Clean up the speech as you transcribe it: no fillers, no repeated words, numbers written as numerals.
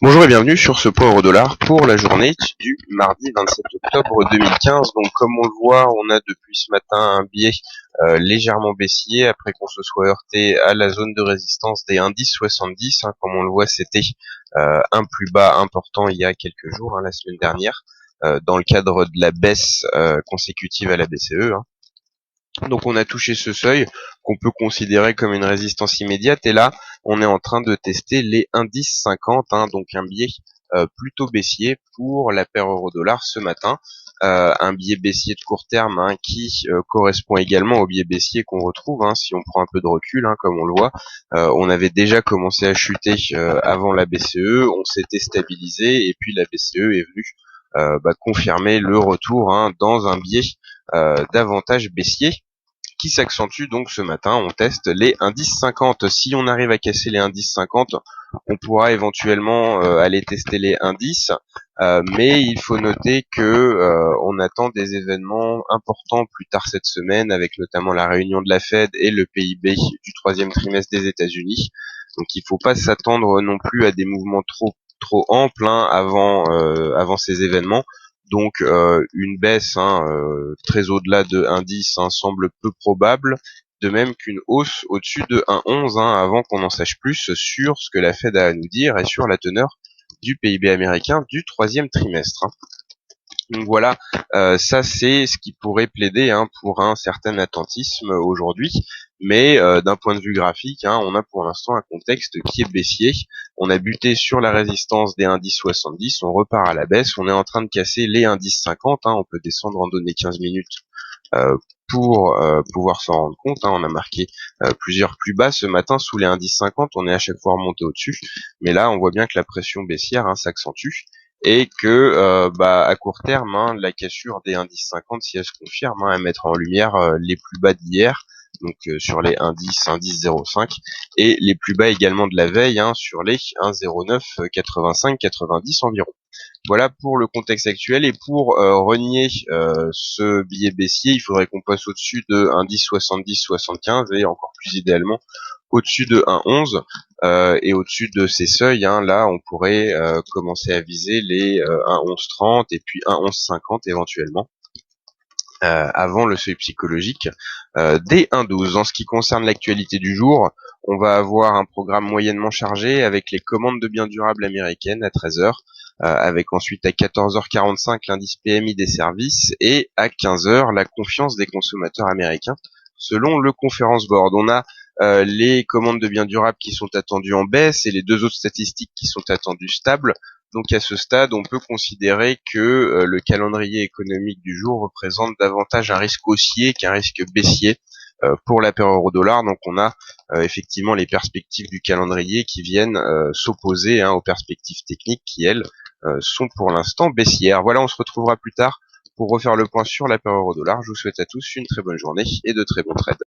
Bonjour et bienvenue sur ce point euro-dollar pour la journée du mardi 27 octobre 2015. Donc comme on le voit, on a depuis ce matin un biais légèrement baissier après qu'on se soit heurté à la zone de résistance des 1,1070. Comme on le voit, c'était un plus bas important il y a quelques jours, la semaine dernière, dans le cadre de la baisse consécutive à la BCE. Donc on a touché ce seuil qu'on peut considérer comme une résistance immédiate et là on est en train de tester les indices 50, donc un biais plutôt baissier pour la paire euro-dollar ce matin, un biais baissier de court terme qui correspond également au biais baissier qu'on retrouve si on prend un peu de recul, comme on le voit. On avait déjà commencé à chuter avant la BCE, on s'était stabilisé et puis la BCE est venue confirmer le retour dans un biais davantage baissier qui s'accentue donc ce matin. On teste les indices 50. Si on arrive à casser les indices 50, on pourra éventuellement aller tester les indices, mais il faut noter que on attend des événements importants plus tard cette semaine, avec notamment la réunion de la Fed et le PIB du troisième trimestre des États-Unis. Donc il ne faut pas s'attendre non plus à des mouvements trop amples avant ces événements. Donc une baisse très au-delà de 1,10 semble peu probable, de même qu'une hausse au-dessus de 1,11 avant qu'on en sache plus sur ce que la Fed a à nous dire et sur la teneur du PIB américain du troisième trimestre. Donc voilà, ça c'est ce qui pourrait plaider pour un certain attentisme aujourd'hui, mais d'un point de vue graphique, on a pour l'instant un contexte qui est baissier. On a buté sur la résistance des indices 70, on repart à la baisse, on est en train de casser les indices 50, on peut descendre en données 15 minutes pour pouvoir s'en rendre compte. On a marqué plusieurs plus bas ce matin sous les indices 50, on est à chaque fois remonté au-dessus, mais là on voit bien que la pression baissière s'accentue et que à court terme la cassure des indices 50, si elle se confirme, elle mettra en lumière les plus bas d'hier, donc sur les indices 0,5 et les plus bas également de la veille sur les 1,09 85 90 environ. Voilà pour le contexte actuel, et pour renier ce biais baissier, il faudrait qu'on passe au-dessus de 1,10 70 75 et encore plus idéalement au-dessus de 1,11 et au-dessus de ces seuils, là on pourrait commencer à viser les 1,11 30 et puis 1,11 50 éventuellement. Avant le seuil psychologique des 1,12. En ce qui concerne l'actualité du jour, on va avoir un programme moyennement chargé avec les commandes de biens durables américaines à 13h, avec ensuite à 14h45 l'indice PMI des services et à 15h la confiance des consommateurs américains selon le Conference Board. On a les commandes de biens durables qui sont attendues en baisse et les deux autres statistiques qui sont attendues stables. Donc à ce stade, on peut considérer que le calendrier économique du jour représente davantage un risque haussier qu'un risque baissier pour la paire euro-dollar. Donc on a effectivement les perspectives du calendrier qui viennent s'opposer aux perspectives techniques qui, elles, sont pour l'instant baissières. Voilà, on se retrouvera plus tard pour refaire le point sur la paire euro-dollar. Je vous souhaite à tous une très bonne journée et de très bons trades.